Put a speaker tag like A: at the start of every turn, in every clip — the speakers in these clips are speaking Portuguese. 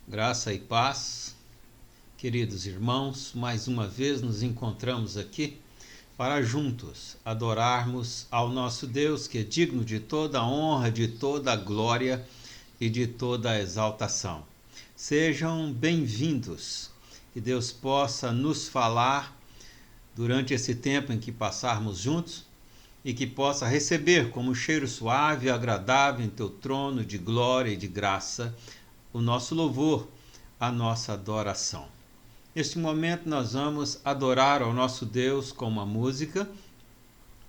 A: Graça e paz, queridos irmãos, mais uma vez nos encontramos aqui para juntos adorarmos ao nosso Deus, que é digno de toda a honra, de toda a glória e de toda a exaltação. Sejam bem-vindos, que Deus possa nos falar durante esse tempo em que passarmos juntos e que possa receber como cheiro suave e agradável em teu trono de glória e de graça o nosso louvor, a nossa adoração. Neste momento nós vamos adorar ao nosso Deus com uma música,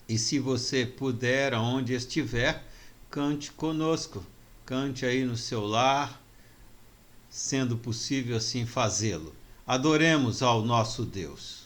A: e se você puder, aonde estiver, cante conosco, cante aí no seu lar, sendo possível assim fazê-lo. Adoremos ao nosso Deus.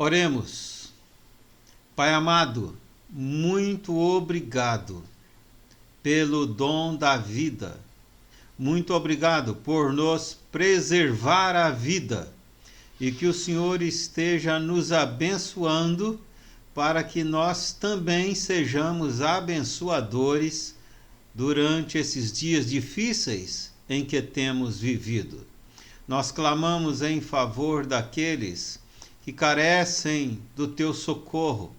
A: Oremos. Pai amado, muito obrigado pelo dom da vida. Muito obrigado por nos preservar a vida e que o Senhor esteja nos abençoando para que nós também sejamos abençoadores durante esses dias difíceis em que temos vivido. Nós clamamos em favor daqueles que carecem do teu socorro.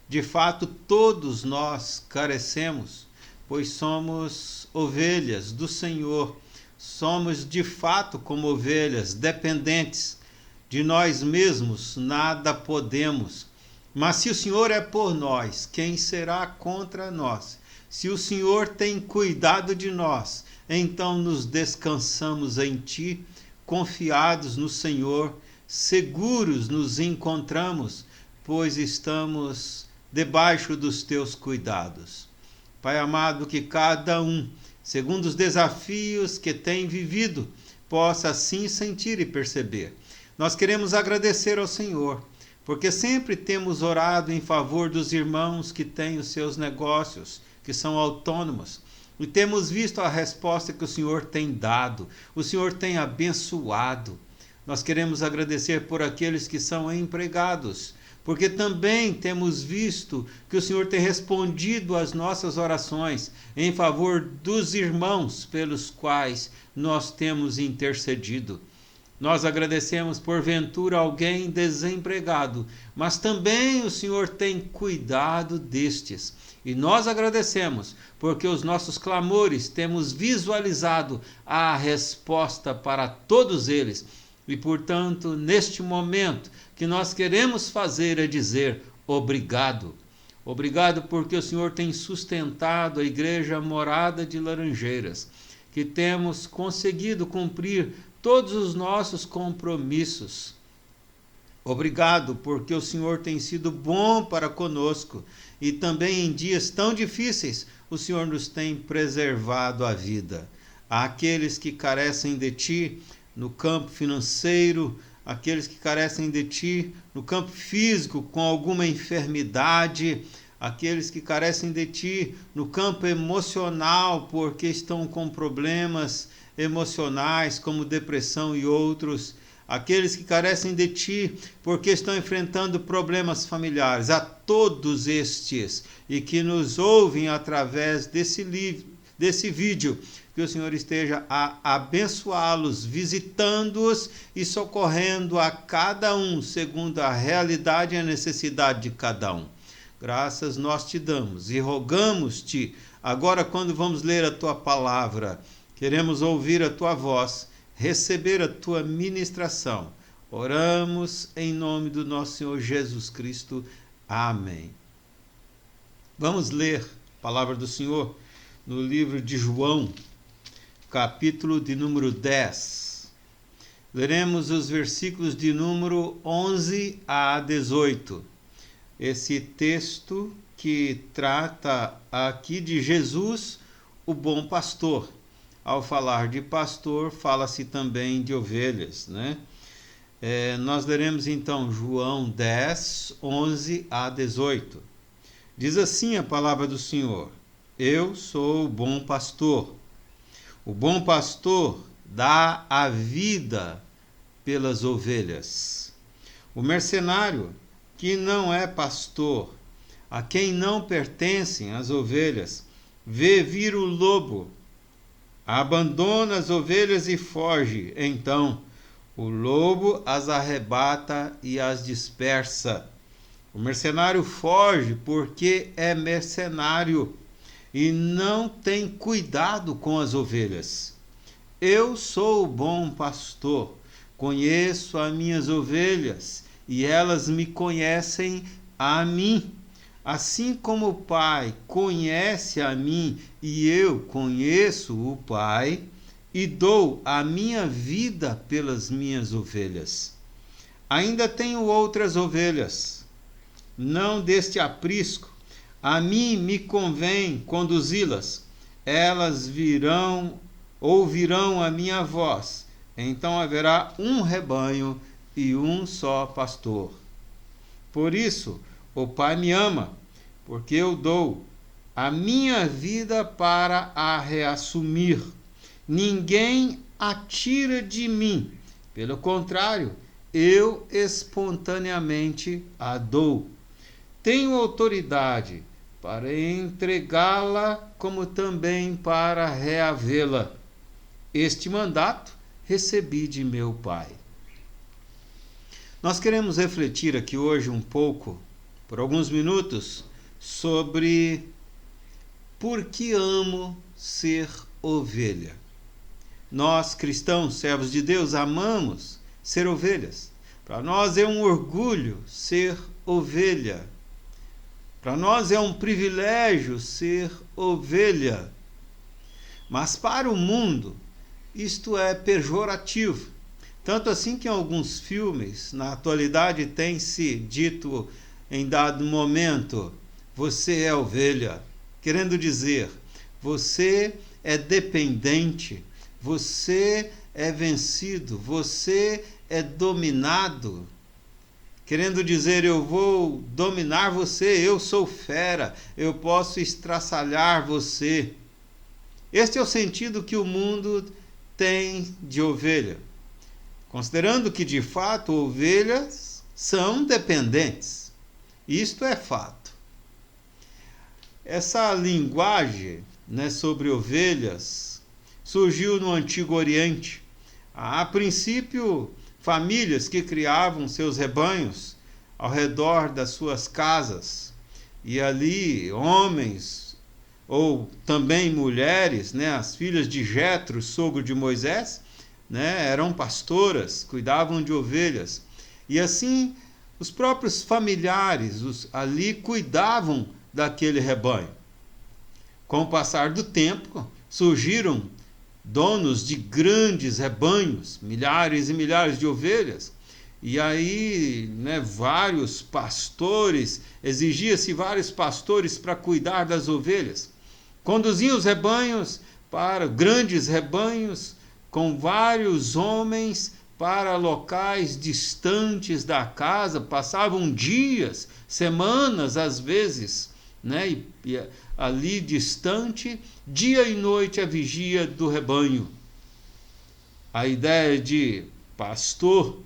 A: De fato, todos nós carecemos, pois somos ovelhas do Senhor. Somos de fato como ovelhas dependentes de nós mesmos, nada podemos. Mas se o Senhor é por nós, quem será contra nós? Se o Senhor tem cuidado de nós, então nos descansamos em Ti, confiados no Senhor, seguros nos encontramos, pois estamos debaixo dos Teus cuidados. Pai amado, que cada um, segundo os desafios que tem vivido, possa assim sentir e perceber. Nós queremos agradecer ao Senhor porque sempre temos orado em favor dos irmãos que têm os seus negócios, que são autônomos. E temos visto a resposta que o Senhor tem dado, o Senhor tem abençoado. Nós queremos agradecer por aqueles que são empregados, porque também temos visto que o Senhor tem respondido às nossas orações em favor dos irmãos pelos quais nós temos intercedido. Nós agradecemos porventura alguém desempregado, mas também o Senhor tem cuidado destes. E nós agradecemos porque os nossos clamores temos visualizado a resposta para todos eles. E, portanto, neste momento, que nós queremos fazer é dizer obrigado. Obrigado porque o Senhor tem sustentado a Igreja Morada de Laranjeiras, que temos conseguido cumprir todos os nossos compromissos. Obrigado porque o Senhor tem sido bom para conosco e também em dias tão difíceis o Senhor nos tem preservado a vida. Àqueles que carecem de Ti no campo financeiro, aqueles que carecem de Ti no campo físico com alguma enfermidade, aqueles que carecem de Ti no campo emocional porque estão com problemas emocionais como depressão e outros, aqueles que carecem de Ti porque estão enfrentando problemas familiares, a todos estes e que nos ouvem através desse vídeo, que o Senhor esteja a abençoá-los, visitando-os e socorrendo a cada um, segundo a realidade e a necessidade de cada um. Graças nós te damos e rogamos-te, agora quando vamos ler a tua palavra, queremos ouvir a tua voz, receber a tua ministração. Oramos em nome do nosso Senhor Jesus Cristo. Amém. Vamos ler a palavra do Senhor no livro de João, capítulo de número 10. Leremos os versículos de número 11 a 18. Esse texto que trata aqui de Jesus, o bom pastor. Ao falar de pastor, fala-se também de ovelhas, né? Nós leremos então João 10, 11 a 18. Diz assim a palavra do Senhor: Eu sou o bom pastor. O bom pastor dá a vida pelas ovelhas. O mercenário, que não é pastor, a quem não pertencem as ovelhas, vê vir o lobo, abandona as ovelhas e foge. Então o lobo as arrebata e as dispersa. O mercenário foge porque é mercenário e não tem cuidado com as ovelhas. Eu sou o bom pastor, conheço as minhas ovelhas e elas me conhecem a mim. Assim como o Pai conhece a mim e eu conheço o Pai, e dou a minha vida pelas minhas ovelhas. Ainda tenho outras ovelhas, não deste aprisco. A mim me convém conduzi-las. Elas ouvirão a minha voz. Então haverá um rebanho e um só pastor. Por isso, o Pai me ama, porque eu dou a minha vida para a reassumir. Ninguém a tira de mim. Pelo contrário, eu espontaneamente a dou. Tenho autoridade para entregá-la, como também para reavê-la. Este mandato recebi de meu Pai. Nós queremos refletir aqui hoje um pouco, por alguns minutos, sobre por que amo ser ovelha. Nós, cristãos, servos de Deus, amamos ser ovelhas. Para nós é um orgulho ser ovelha. Para nós é um privilégio ser ovelha. Mas para o mundo, isto é pejorativo. Tanto assim que em alguns filmes, na atualidade, tem-se dito em dado momento: você é ovelha. Querendo dizer, você é dependente, você é vencido, você é dominado. querendo dizer: eu vou dominar você, eu sou fera, eu posso estraçalhar você. Este é o sentido que o mundo tem de ovelha, considerando que de fato ovelhas são dependentes. Isto é fato. Essa linguagem, sobre ovelhas surgiu no Antigo Oriente. A princípio, famílias que criavam seus rebanhos ao redor das suas casas, e ali homens ou também mulheres, as filhas de Jetro, sogro de Moisés, eram pastoras, cuidavam de ovelhas. E assim, os próprios familiares ali cuidavam daquele rebanho. Com o passar do tempo, surgiram donos de grandes rebanhos, milhares e milhares de ovelhas, e aí vários pastores, exigia-se vários pastores para cuidar das ovelhas. Conduziam os rebanhos para grandes rebanhos, com vários homens para locais distantes da casa, passavam dias, semanas às vezes, e ali distante, dia e noite a vigia do rebanho. A ideia de pastor,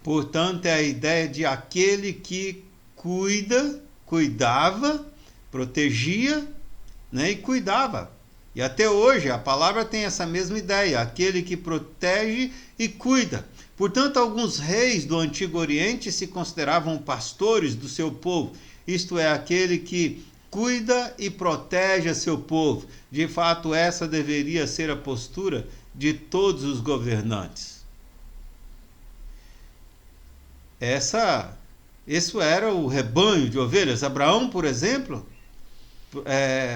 A: portanto, é a ideia de aquele que cuidava, protegia, e cuidava. E até hoje a palavra tem essa mesma ideia, aquele que protege e cuida. Portanto, alguns reis do Antigo Oriente se consideravam pastores do seu povo, isto é, aquele que cuida e protege a seu povo. De fato, essa deveria ser a postura de todos os governantes. Isso era o rebanho de ovelhas. Abraão, por exemplo,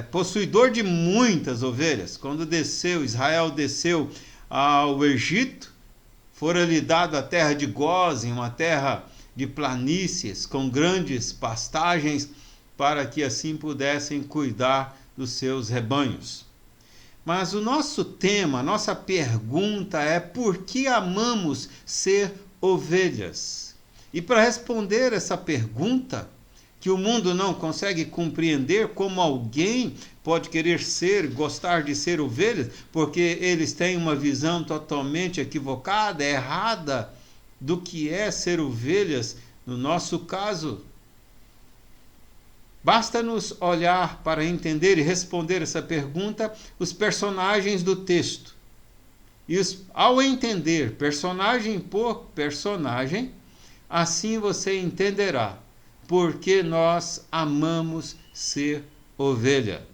A: possuidor de muitas ovelhas. Quando Israel desceu ao Egito, fora-lhe dado a terra de Gósen, uma terra de planícies com grandes pastagens, para que assim pudessem cuidar dos seus rebanhos. Mas o nosso tema, a nossa pergunta é: por que amamos ser ovelhas? E para responder essa pergunta, que o mundo não consegue compreender como alguém pode querer gostar de ser ovelhas, porque eles têm uma visão totalmente equivocada, errada, do que é ser ovelhas, no nosso caso. Basta-nos olhar para entender e responder essa pergunta os personagens do texto. E ao entender personagem por personagem, assim você entenderá por que nós amamos ser ovelha.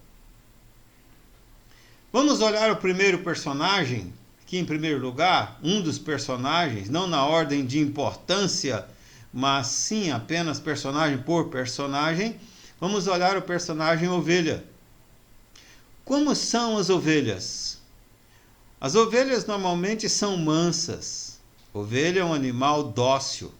A: Vamos olhar o primeiro personagem, aqui em primeiro lugar, um dos personagens, não na ordem de importância, mas sim apenas personagem por personagem. Vamos olhar o personagem ovelha. Como são as ovelhas? As ovelhas normalmente são mansas. Ovelha é um animal dócil,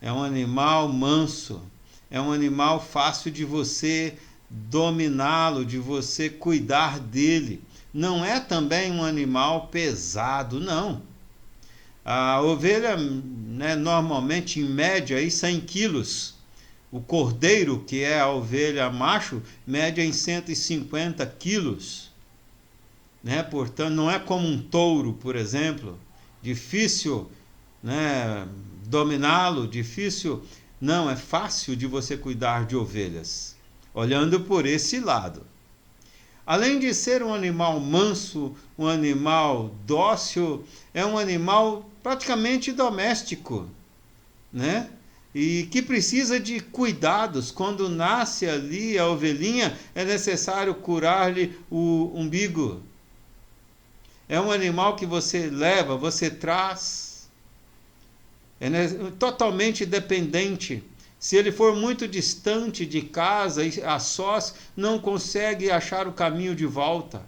A: é um animal manso, é um animal fácil de você dominá-lo, de você cuidar dele. Não é também um animal pesado, não. A ovelha, normalmente, em média, aí 100 quilos. O cordeiro, que é a ovelha macho, mede em 150 quilos. Portanto, não é como um touro, por exemplo, difícil dominá-lo, difícil. Não, é fácil de você cuidar de ovelhas, olhando por esse lado. Além de ser um animal manso, um animal dócil, é um animal praticamente doméstico, e que precisa de cuidados. Quando nasce ali a ovelhinha, é necessário curar-lhe o umbigo. É um animal que você leva, você traz, é totalmente dependente. Se ele for muito distante de casa, a sós, não consegue achar o caminho de volta.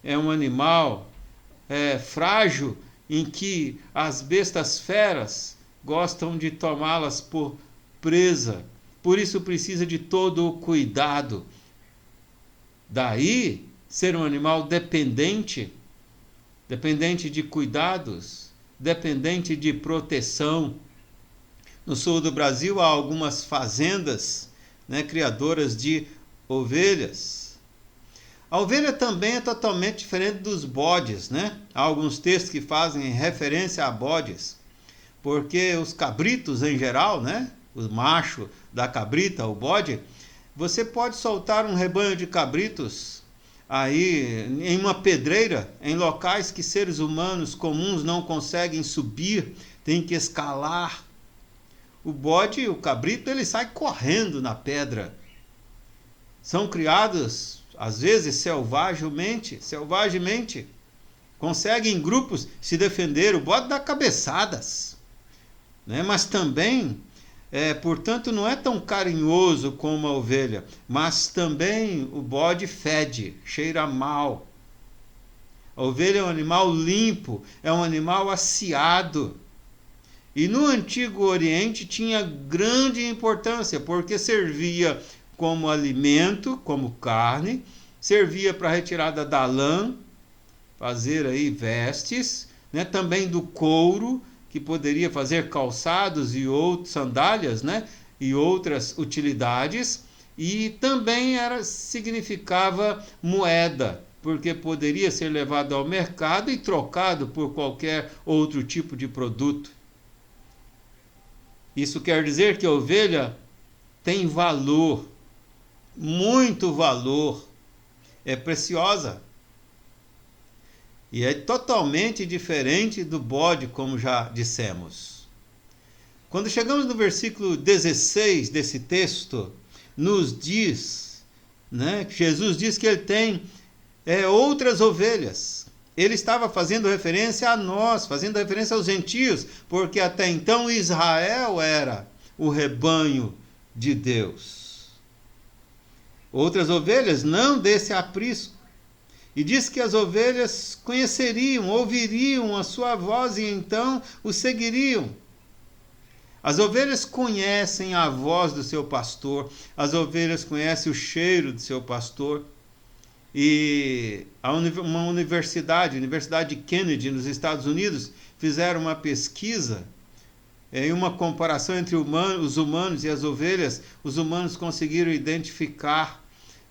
A: É um animal frágil, em que as bestas feras gostam de tomá-las por presa. Por isso precisa de todo o cuidado. Daí, ser um animal dependente de cuidados, dependente de proteção. No sul do Brasil há algumas fazendas, né, criadoras de ovelhas. A ovelha também é totalmente diferente dos bodes, né? Há alguns textos que fazem referência a bodes, porque os cabritos em geral, né, o macho da cabrita, o bode, você pode soltar um rebanho de cabritos aí em uma pedreira, em locais que seres humanos comuns não conseguem subir, tem que escalar. O bode, o cabrito, ele sai correndo na pedra. São criados, às vezes, selvagemente, conseguem em grupos se defender. O bode dá cabeçadas, né? Mas também, portanto, não é tão carinhoso como a ovelha, mas também o bode fede, cheira mal. A ovelha é um animal limpo, é um animal aciado. E no Antigo Oriente tinha grande importância, porque servia como alimento, como carne, servia para a retirada da lã, fazer aí vestes, né? Também do couro, que poderia fazer calçados e outras sandálias, né? E outras utilidades, e também significava moeda, porque poderia ser levado ao mercado e trocado por qualquer outro tipo de produto. Isso quer dizer que a ovelha tem valor, muito valor, é preciosa. E é totalmente diferente do bode, como já dissemos. Quando chegamos no versículo 16 desse texto, nos diz, né, que Jesus diz que ele tem outras ovelhas. Ele estava fazendo referência a nós, fazendo referência aos gentios, porque até então Israel era o rebanho de Deus. Outras ovelhas não desse aprisco. E diz que as ovelhas conheceriam, ouviriam a sua voz e então o seguiriam. As ovelhas conhecem a voz do seu pastor, as ovelhas conhecem o cheiro do seu pastor. E uma universidade, a Universidade de Kennedy, nos Estados Unidos, fizeram uma pesquisa, em uma comparação entre os humanos e as ovelhas. Os humanos conseguiram identificar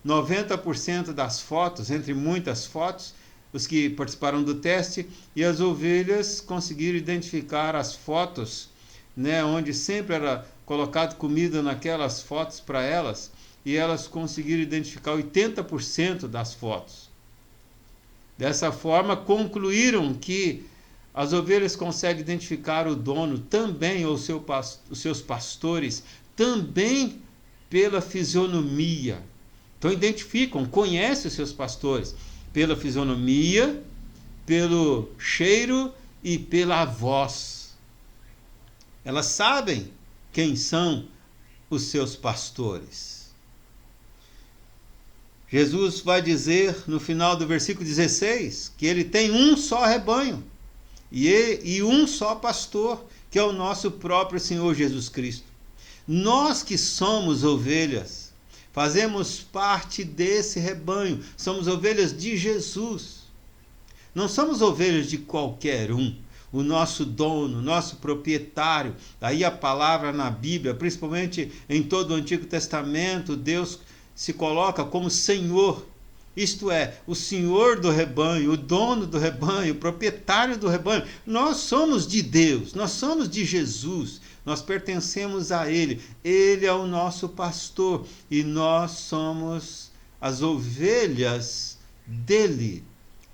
A: 90% das fotos, entre muitas fotos, os que participaram do teste, e as ovelhas conseguiram identificar as fotos, né, onde sempre era colocado comida naquelas fotos para elas, e elas conseguiram identificar 80% das fotos. Dessa forma, concluíram que as ovelhas conseguem identificar o dono também, ou os seus pastores, também pela fisionomia. Então identificam, conhecem os seus pastores pela fisionomia, pelo cheiro e pela voz. Elas sabem quem são os seus pastores. Jesus vai dizer no final do versículo 16 que ele tem um só rebanho e um só pastor, que é o nosso próprio Senhor Jesus Cristo. Nós que somos ovelhas, fazemos parte desse rebanho, somos ovelhas de Jesus. Não somos ovelhas de qualquer um. O nosso dono, nosso proprietário, daí a palavra na Bíblia, principalmente em todo o Antigo Testamento, Deus se coloca como Senhor, isto é, o Senhor do rebanho, o dono do rebanho, o proprietário do rebanho. Nós somos de Deus, nós somos de Jesus, nós pertencemos a Ele, Ele é o nosso pastor e nós somos as ovelhas dele,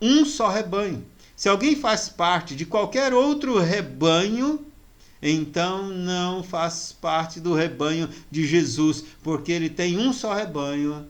A: um só rebanho. Se alguém faz parte de qualquer outro rebanho, então não faz parte do rebanho de Jesus, porque ele tem um só rebanho.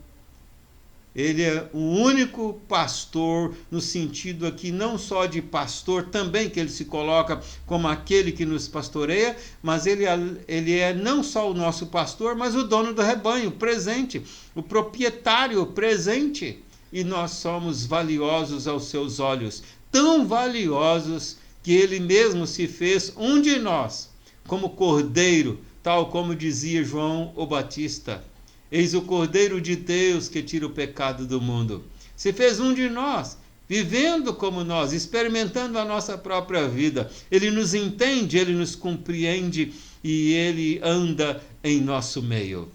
A: Ele é o único pastor, no sentido aqui não só de pastor, também que ele se coloca como aquele que nos pastoreia, mas ele é não só o nosso pastor, mas o dono do rebanho, presente, o proprietário presente. E nós somos valiosos aos seus olhos, tão valiosos que ele mesmo se fez um de nós, como cordeiro, tal como dizia João o Batista. Eis o Cordeiro de Deus que tira o pecado do mundo. Se fez um de nós, vivendo como nós, experimentando a nossa própria vida. Ele nos entende, ele nos compreende, e ele anda em nosso meio.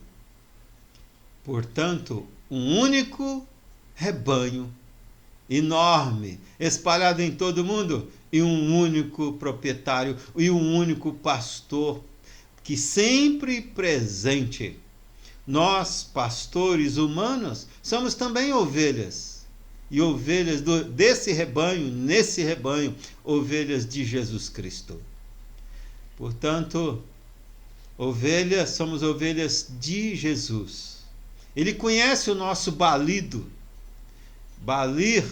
A: Portanto, um único rebanho enorme, espalhado em todo o mundo, e um único proprietário e um único pastor que sempre presente. Nós, pastores humanos, somos também ovelhas. E ovelhas desse rebanho, nesse rebanho, ovelhas de Jesus Cristo. Portanto, somos ovelhas de Jesus. Ele conhece o nosso balido. Balir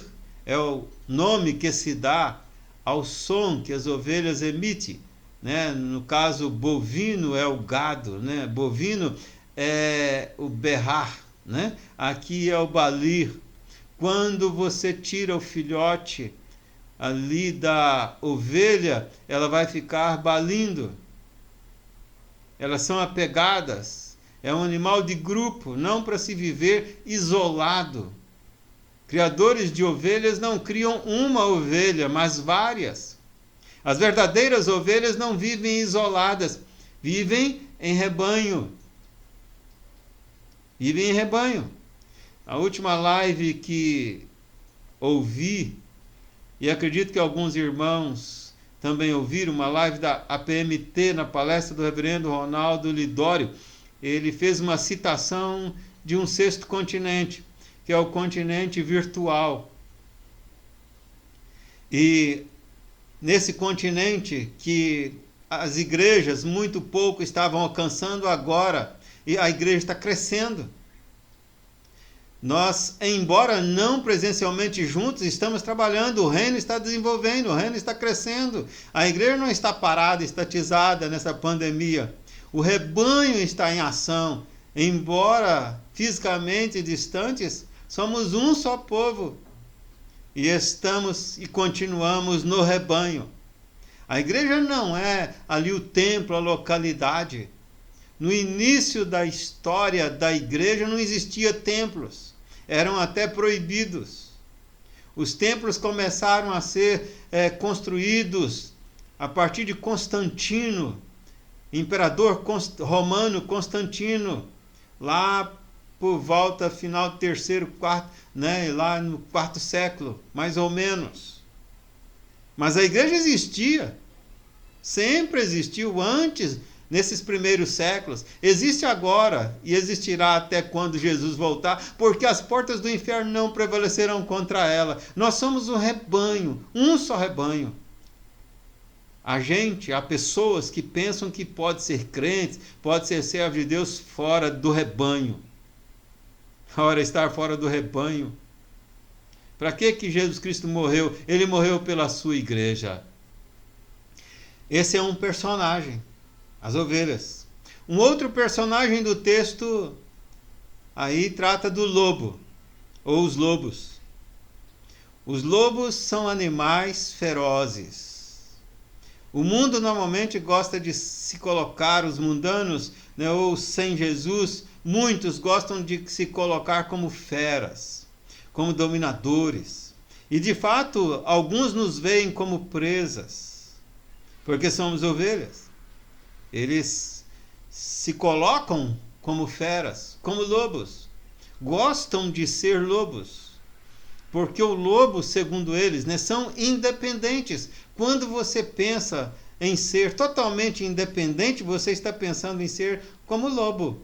A: é o nome que se dá ao som que as ovelhas emitem. Né? No caso, bovino é o gado, né? Bovino é o berrar, né? Aqui é o balir. Quando você tira o filhote ali da ovelha, ela vai ficar balindo. Elas são apegadas. É um animal de grupo, não para se viver isolado. Criadores de ovelhas não criam uma ovelha, mas várias. As verdadeiras ovelhas não vivem isoladas, vivem em rebanho. Vivem em rebanho. A última live que ouvi, e acredito que alguns irmãos também ouviram, uma live da APMT na palestra do reverendo Ronaldo Lidório, ele fez uma citação de um sexto continente, que é o continente virtual. E nesse continente que as igrejas muito pouco estavam alcançando agora, e a igreja está crescendo. Nós, embora não presencialmente juntos, estamos trabalhando, o reino está desenvolvendo, o reino está crescendo. A igreja não está parada, estatizada nessa pandemia. O rebanho está em ação. Embora fisicamente distantes, somos um só povo. E estamos e continuamos no rebanho. A igreja não é ali o templo, a localidade. No início da história da igreja não existia templos. Eram até proibidos. Os templos começaram a ser construídos a partir de Constantino, imperador romano Constantino, lá por volta final do terceiro, quarto, né, lá no quarto século, mais ou menos. Mas a igreja existia, sempre existiu antes, nesses primeiros séculos, existe agora e existirá até quando Jesus voltar, porque as portas do inferno não prevalecerão contra ela. Nós somos um rebanho, um só rebanho. Há pessoas que pensam que pode ser crente, pode ser servo de Deus fora do rebanho. Ora, estar fora do rebanho. Para que Jesus Cristo morreu? Ele morreu pela sua igreja. Esse é um personagem, as ovelhas. Um outro personagem do texto aí trata do lobo, ou os lobos. Os lobos são animais ferozes. O mundo normalmente gosta de se colocar, os mundanos, né, ou sem Jesus, muitos gostam de se colocar como feras, como dominadores. E de fato, alguns nos veem como presas, porque somos ovelhas. Eles se colocam como feras, como lobos. Gostam de ser lobos. Porque o lobo, segundo eles, né, são independentes. Quando você pensa em ser totalmente independente, você está pensando em ser como lobo.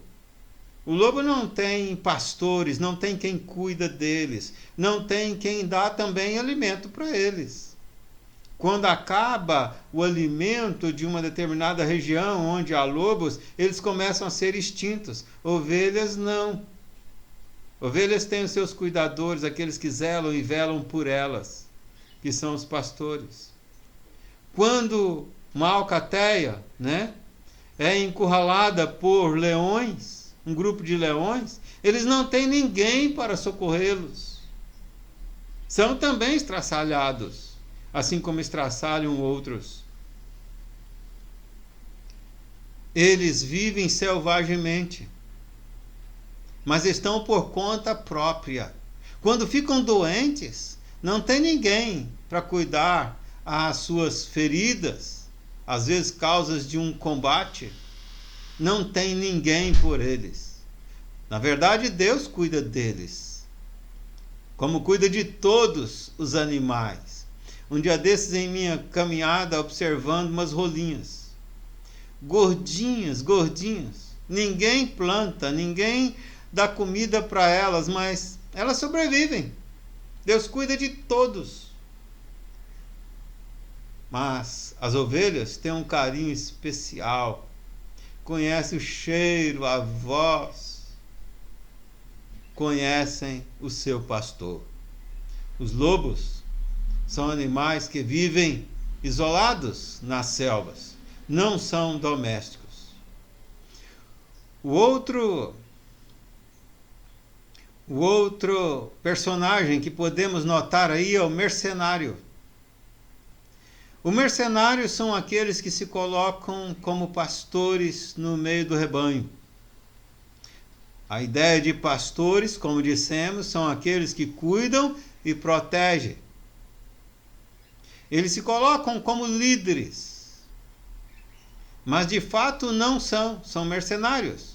A: O lobo não tem pastores, não tem quem cuida deles, não tem quem dá também alimento para eles. Quando acaba o alimento de uma determinada região onde há lobos, eles começam a ser extintos. Ovelhas não. Ovelhas têm os seus cuidadores, aqueles que zelam e velam por elas, que são os pastores. Quando uma alcateia, né, é encurralada por leões, um grupo de leões, eles não têm ninguém para socorrê-los. São também estraçalhados, assim como estraçalham outros. Eles vivem selvagemente, mas estão por conta própria. Quando ficam doentes, não tem ninguém para cuidar as suas feridas, às vezes causas de um combate, não tem ninguém por eles. Na verdade, Deus cuida deles, como cuida de todos os animais. Um dia desses, em minha caminhada, observando umas rolinhas, gordinhas, ninguém planta, ninguém dá comida para elas, mas elas sobrevivem. Deus cuida de todos. Mas as ovelhas têm um carinho especial, conhecem o cheiro, a voz, conhecem o seu pastor. Os lobos são animais que vivem isolados nas selvas, não são domésticos. O outro personagem que podemos notar aí é o mercenário. O mercenário são aqueles que se colocam como pastores no meio do rebanho. A ideia de pastores, como dissemos, são aqueles que cuidam e protegem. Eles se colocam como líderes, mas de fato não são mercenários.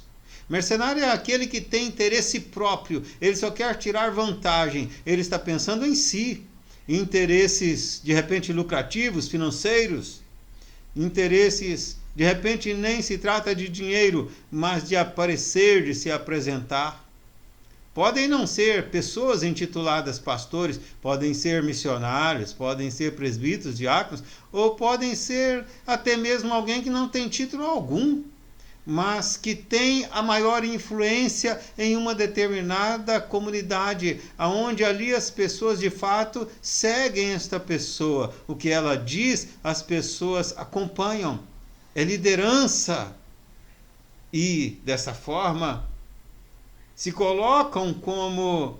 A: Mercenário é aquele que tem interesse próprio, ele só quer tirar vantagem, ele está pensando em si, interesses de repente lucrativos, financeiros, interesses de repente nem se trata de dinheiro, mas de aparecer, de se apresentar. Podem não ser pessoas intituladas pastores, podem ser missionários, podem ser presbíteros, diáconos, ou podem ser até mesmo alguém que não tem título algum, mas que tem a maior influência em uma determinada comunidade, aonde ali as pessoas de fato seguem esta pessoa. O que ela diz, as pessoas acompanham. É liderança. E, dessa forma, se colocam como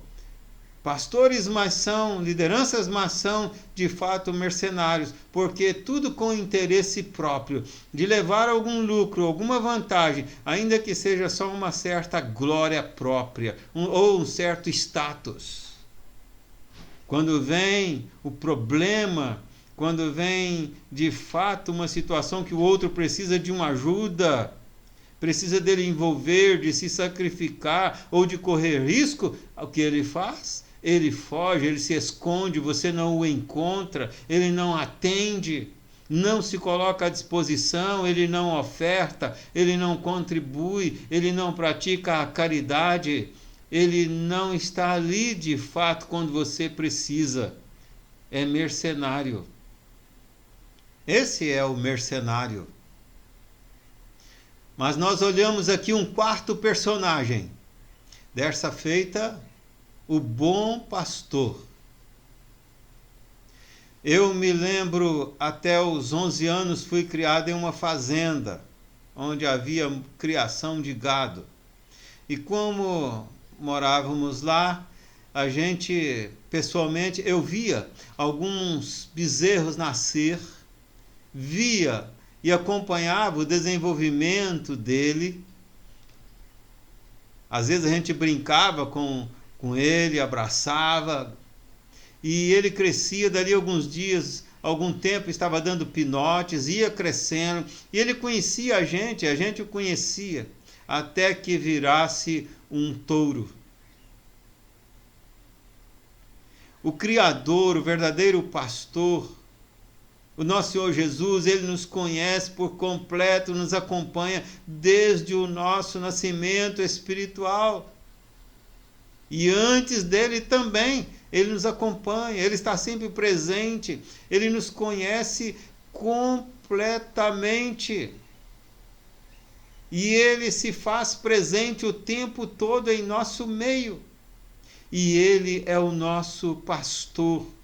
A: pastores, mas são lideranças, mas são de fato mercenários, porque tudo com interesse próprio, de levar algum lucro, alguma vantagem, ainda que seja só uma certa glória própria, ou um certo status. Quando vem o problema, quando vem de fato uma situação que o outro precisa de uma ajuda, precisa dele envolver, de se sacrificar ou de correr risco, o que ele faz? Ele foge, ele se esconde, você não o encontra, ele não atende, não se coloca à disposição, ele não oferta, ele não contribui, ele não pratica a caridade, ele não está ali de fato quando você precisa. É mercenário. Esse é o mercenário. Mas nós olhamos aqui um quarto personagem. Dessa feita, o bom pastor. Eu me lembro, até os 11 anos, fui criado em uma fazenda, onde havia criação de gado. E como morávamos lá, a gente, pessoalmente, eu via alguns bezerros nascer, via e acompanhava o desenvolvimento dele. Às vezes a gente brincava com ele, abraçava, e ele crescia. Dali alguns dias, algum tempo, estava dando pinotes, ia crescendo, e ele conhecia a gente o conhecia, até que virasse um touro. O Criador, o verdadeiro pastor, o nosso Senhor Jesus, ele nos conhece por completo, nos acompanha desde o nosso nascimento espiritual. E antes dele também, ele nos acompanha, ele está sempre presente, ele nos conhece completamente. E ele se faz presente o tempo todo em nosso meio. E ele é o nosso pastor.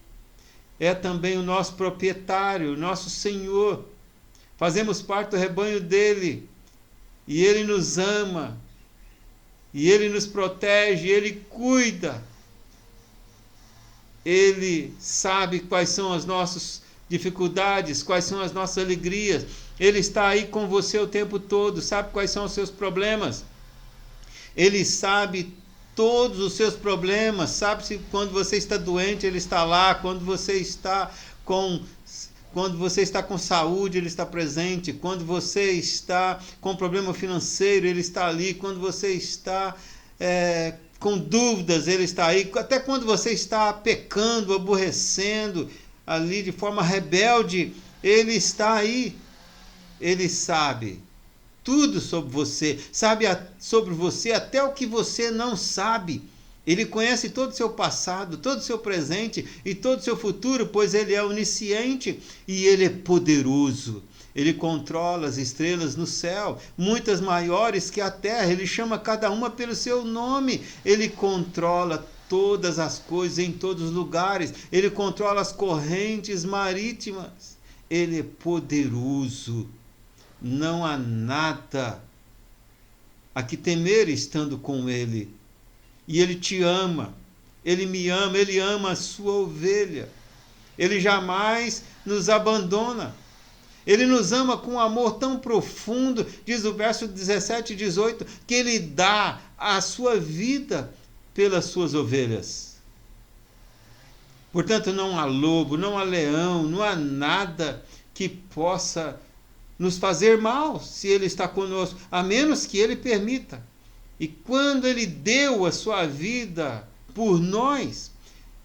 A: É também o nosso proprietário, o nosso Senhor. Fazemos parte do rebanho dele. E ele nos ama. E ele nos protege, ele cuida. Ele sabe quais são as nossas dificuldades, quais são as nossas alegrias. Ele está aí com você o tempo todo, sabe quais são os seus problemas. Ele sabe todos os seus problemas, sabe se quando você está doente ele está lá, quando você está com Quando você está com saúde, Ele está presente. Quando você está com problema financeiro, Ele está ali. Quando você está com dúvidas, Ele está aí. Até quando você está pecando, aborrecendo, ali de forma rebelde, Ele está aí. Ele sabe tudo sobre você. Sabe sobre você até o que você não sabe. Ele conhece todo o seu passado, todo o seu presente e todo o seu futuro, pois Ele é onisciente e Ele é poderoso. Ele controla as estrelas no céu, muitas maiores que a terra. Ele chama cada uma pelo seu nome. Ele controla todas as coisas em todos os lugares. Ele controla as correntes marítimas. Ele é poderoso. Não há nada a que temer estando com Ele. E Ele te ama, Ele me ama, Ele ama a sua ovelha. Ele jamais nos abandona. Ele nos ama com um amor tão profundo, diz o verso 17 e 18, que Ele dá a sua vida pelas suas ovelhas. Portanto, não há lobo, não há leão, não há nada que possa nos fazer mal se Ele está conosco, a menos que Ele permita. E quando Ele deu a sua vida por nós,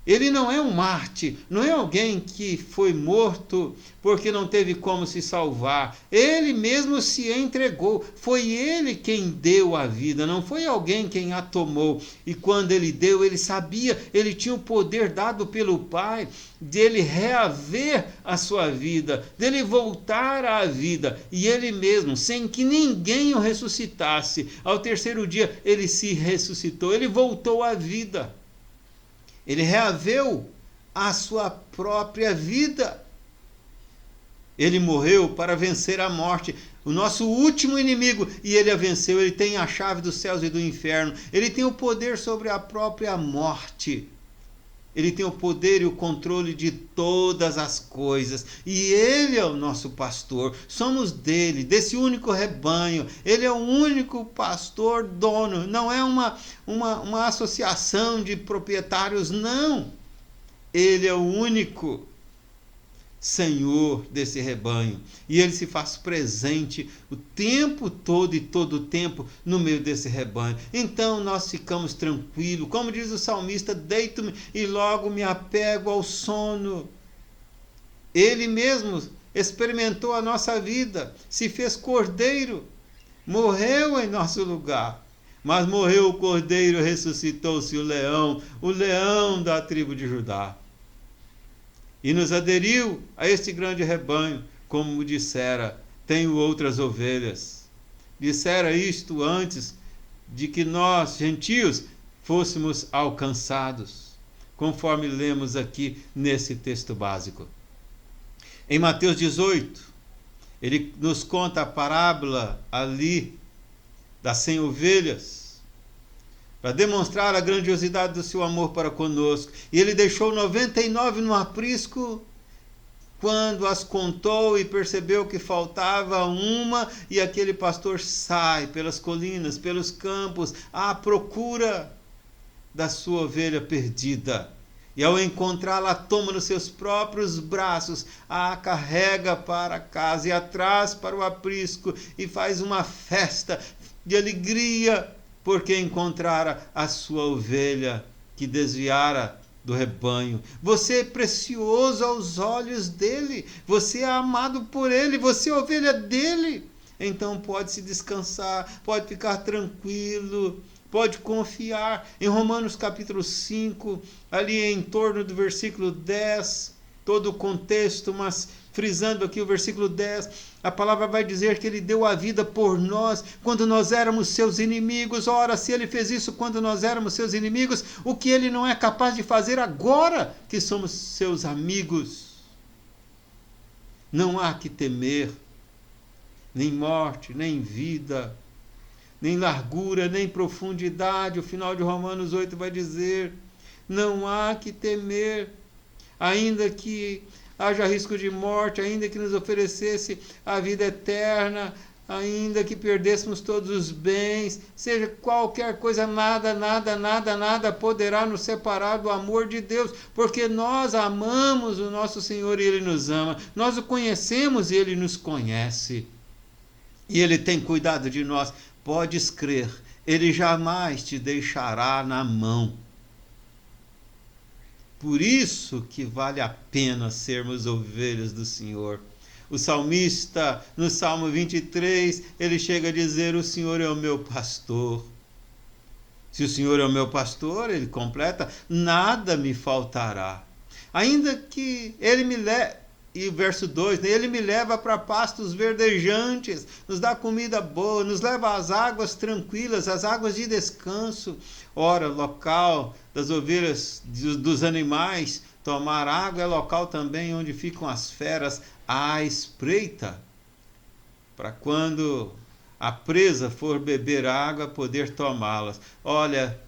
A: Ele não é um Marte, não é alguém que foi morto porque não teve como se salvar. Ele mesmo se entregou. Foi Ele quem deu a vida, não foi alguém quem a tomou. E quando Ele deu, Ele sabia, Ele tinha o poder dado pelo Pai de Ele reaver a sua vida, dele voltar à vida. E Ele mesmo, sem que ninguém o ressuscitasse, ao terceiro dia Ele se ressuscitou, Ele voltou à vida. Ele reaveu a sua própria vida. Ele morreu para vencer a morte, o nosso último inimigo, e Ele a venceu. Ele tem a chave dos céus e do inferno. Ele tem o poder sobre a própria morte. Ele tem o poder e o controle de todas as coisas. E Ele é o nosso pastor. Somos dele, desse único rebanho. Ele é o único pastor dono. Não é uma associação de proprietários, não. Ele é o único Senhor desse rebanho. E Ele se faz presente o tempo todo e todo o tempo no meio desse rebanho. Então nós ficamos tranquilos. Como diz o salmista, deito-me e logo me apego ao sono. Ele mesmo experimentou a nossa vida, se fez cordeiro, morreu em nosso lugar. Mas morreu o cordeiro, ressuscitou-se o leão da tribo de Judá. E nos aderiu a este grande rebanho, como dissera, tenho outras ovelhas. Dissera isto antes de que nós, gentios, fôssemos alcançados, conforme lemos aqui nesse texto básico. Em Mateus 18, ele nos conta a parábola ali das 100 ovelhas, para demonstrar a grandiosidade do seu amor para conosco. E Ele deixou 99 no aprisco, quando as contou e percebeu que faltava uma, e aquele pastor sai pelas colinas, pelos campos, à procura da sua ovelha perdida. E ao encontrá-la, toma nos seus próprios braços, a carrega para casa e a traz para o aprisco e faz uma festa de alegria, porque encontrara a sua ovelha que desviara do rebanho. Você é precioso aos olhos dele, você é amado por ele, você é ovelha dele. Então pode se descansar, pode ficar tranquilo, pode confiar. Em Romanos capítulo 5, ali em torno do versículo 10, todo o contexto, mas frisando aqui o versículo 10, a palavra vai dizer que Ele deu a vida por nós quando nós éramos seus inimigos. Ora, se Ele fez isso quando nós éramos seus inimigos, o que Ele não é capaz de fazer agora que somos seus amigos? Não há que temer, nem morte, nem vida, nem largura, nem profundidade. O final de Romanos 8 vai dizer, não há que temer, ainda que haja risco de morte, ainda que nos oferecesse a vida eterna, ainda que perdêssemos todos os bens, seja qualquer coisa, nada poderá nos separar do amor de Deus, porque nós amamos o nosso Senhor e Ele nos ama, nós o conhecemos e Ele nos conhece, e Ele tem cuidado de nós. Podes crer, Ele jamais te deixará na mão. Por isso que vale a pena sermos ovelhas do Senhor. O salmista, no Salmo 23, ele chega a dizer: o Senhor é o meu pastor. Se o Senhor é o meu pastor, ele completa: nada me faltará. Ainda que ele me leve, e o verso 2, ele me leva para pastos verdejantes, nos dá comida boa, nos leva às águas tranquilas, às águas de descanso. Ora, local das ovelhas, dos animais, tomar água é local também onde ficam as feras à espreita, para quando a presa for beber água, poder tomá-las. Olha,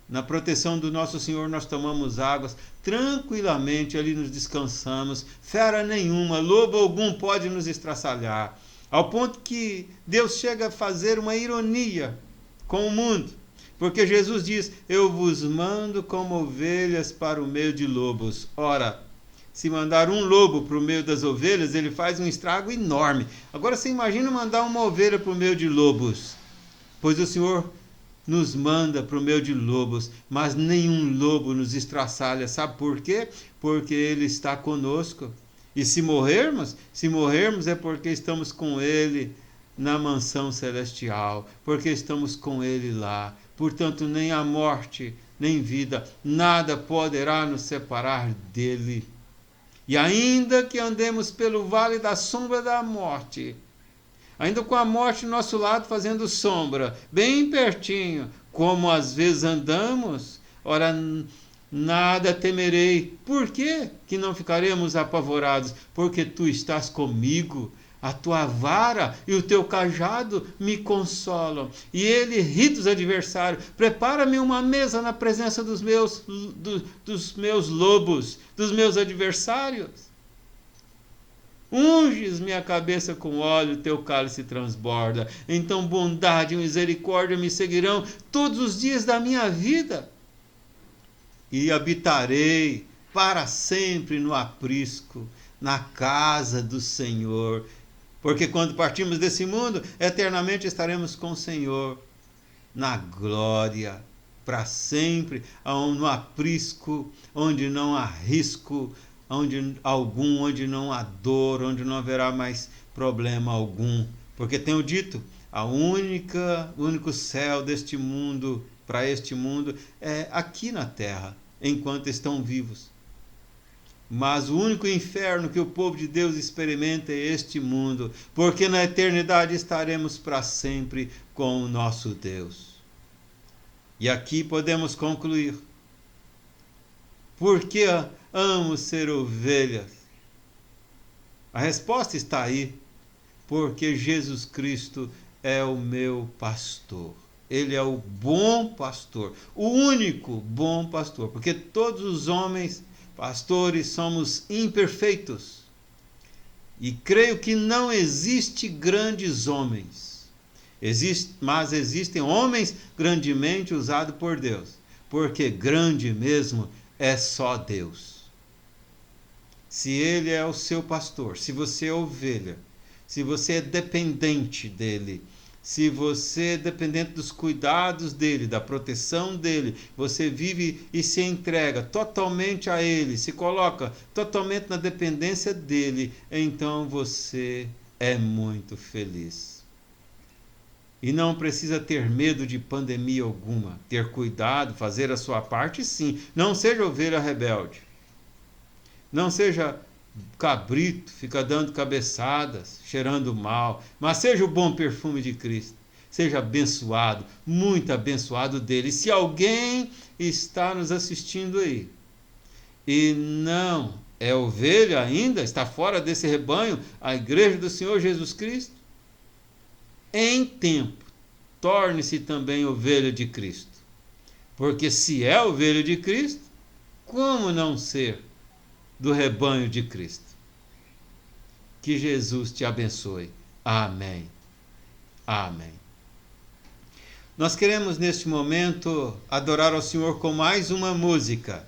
A: na proteção do nosso Senhor nós tomamos águas tranquilamente, ali nos descansamos, fera nenhuma, lobo algum pode nos estraçalhar, ao ponto que Deus chega a fazer uma ironia com o mundo, porque Jesus diz: eu vos mando como ovelhas para o meio de lobos. Ora, se mandar um lobo para o meio das ovelhas, ele faz um estrago enorme. Agora você imagina mandar uma ovelha para o meio de lobos. Pois o Senhor nos manda para o meio de lobos, mas nenhum lobo nos estraçalha. Sabe por quê? Porque Ele está conosco. E se morrermos é porque estamos com Ele na mansão celestial, porque estamos com Ele lá. Portanto, nem a morte, nem vida, nada poderá nos separar dEle. E ainda que andemos pelo vale da sombra da morte, ainda com a morte do nosso lado fazendo sombra, bem pertinho, como às vezes andamos, ora, nada temerei. Por quê que não ficaremos apavorados? Porque tu estás comigo, a tua vara e o teu cajado me consolam. E ele ri dos adversários: prepara-me uma mesa na presença dos meus lobos, dos meus adversários. Unges minha cabeça com óleo, teu cálice transborda. Então bondade e misericórdia me seguirão todos os dias da minha vida. E habitarei para sempre no aprisco, na casa do Senhor. Porque quando partimos desse mundo, eternamente estaremos com o Senhor, na glória, para sempre, no aprisco, onde não há risco, onde não há dor, onde não haverá mais problema algum. Porque tenho dito, o único céu deste mundo, para este mundo, é aqui na terra, enquanto estão vivos. Mas o único inferno que o povo de Deus experimenta é este mundo, porque na eternidade estaremos para sempre com o nosso Deus. E aqui podemos concluir: por que amo ser ovelha? A resposta está aí: porque Jesus Cristo é o meu pastor. Ele é o bom pastor, o único bom pastor, porque todos os homens pastores somos imperfeitos. E creio que não existe grandes homens, mas existem homens grandemente usados por Deus, porque grande mesmo é só Deus. Se Ele é o seu pastor, se você é ovelha, se você é dependente dEle, se você é dependente dos cuidados dEle, da proteção dEle, você vive e se entrega totalmente a Ele, se coloca totalmente na dependência dEle, então você é muito feliz. E não precisa ter medo de pandemia alguma, ter cuidado, fazer a sua parte, sim. Não seja ovelha rebelde. Não seja cabrito, fica dando cabeçadas, cheirando mal, mas seja o bom perfume de Cristo. Seja abençoado, muito abençoado dele. E se alguém está nos assistindo aí e não é ovelha ainda, está fora desse rebanho, a igreja do Senhor Jesus Cristo, em tempo, torne-se também ovelha de Cristo. Porque se é ovelha de Cristo, como não ser do rebanho de Cristo? Que Jesus te abençoe. Amém. Amém. Nós queremos neste momento adorar ao Senhor com mais uma música.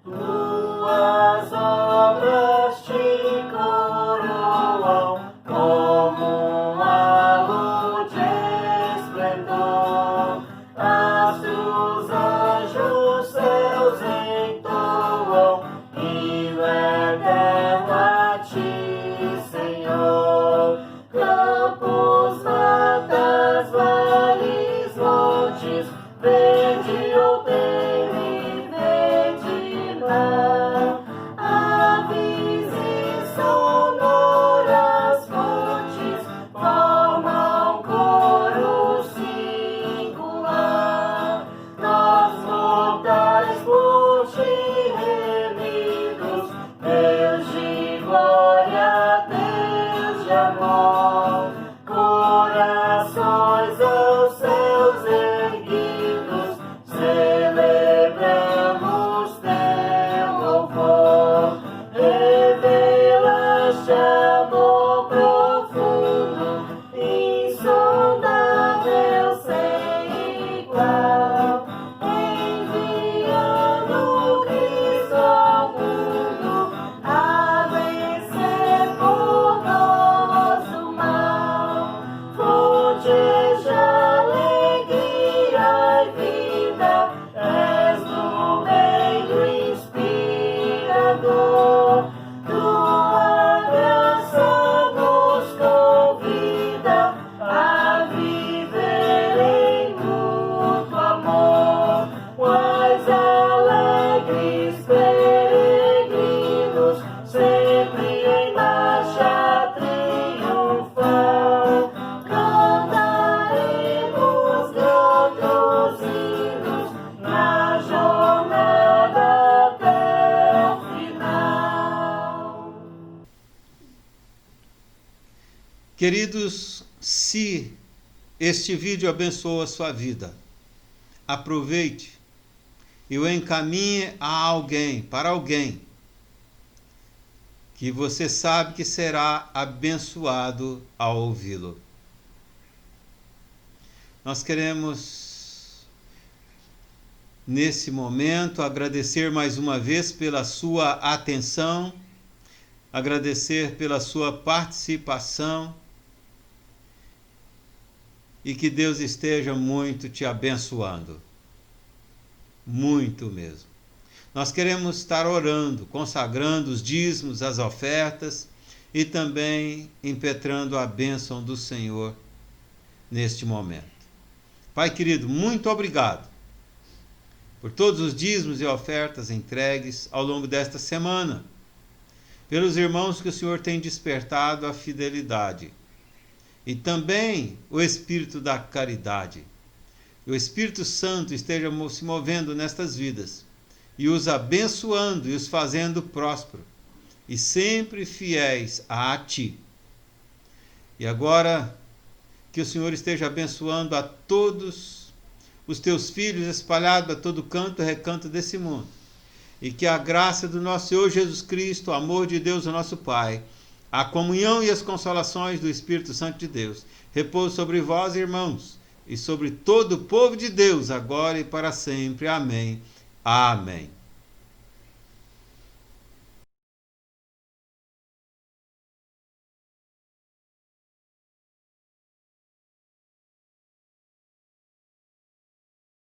B: Tuas obras te coroam como uma luz de esplendor. Astros, anjos, seus entoam hino eterno a ti, Senhor. Campos, matas, vales, montes, verde outeiro e verde mar, aves e sonoras fontes formam coro singular. Nós mortais por ti remidos, Deus de glória, Deus de amor, corações aos céus erguidos, celebramos teu louvor. Revelaste amor profundo, insondável, sem igual, enviando Cristo ao mundo a vencer por nós o mal. Fonte de alegria e vida, és do bem do inspirador. Tua graça nos convida a viver em mútuo amor. Quais alegres peregrinos, sempre em marcha triunfal, cantaremos gratos hinos na jornada até o final.
A: Queridos, se este vídeo abençoou a sua vida, aproveite e o encaminhe a alguém, para alguém, que você sabe que será abençoado ao ouvi-lo. Nós queremos, nesse momento, agradecer mais uma vez pela sua atenção, agradecer pela sua participação e que Deus esteja muito te abençoando. Muito mesmo. Nós queremos estar orando, consagrando os dízimos, as ofertas e também impetrando a bênção do Senhor neste momento. Pai querido, muito obrigado por todos os dízimos e ofertas entregues ao longo desta semana, pelos irmãos que o Senhor tem despertado a fidelidade e também o espírito da caridade. Que o Espírito Santo esteja se movendo nestas vidas e os abençoando e os fazendo prósperos e sempre fiéis a Ti. E agora que o Senhor esteja abençoando a todos os Teus filhos espalhados a todo canto e recanto desse mundo. E que a graça do nosso Senhor Jesus Cristo, o amor de Deus, o nosso Pai, a comunhão e as consolações do Espírito Santo de Deus repouse sobre vós, irmãos, e sobre todo o povo de Deus, agora e para sempre. Amém. Amém.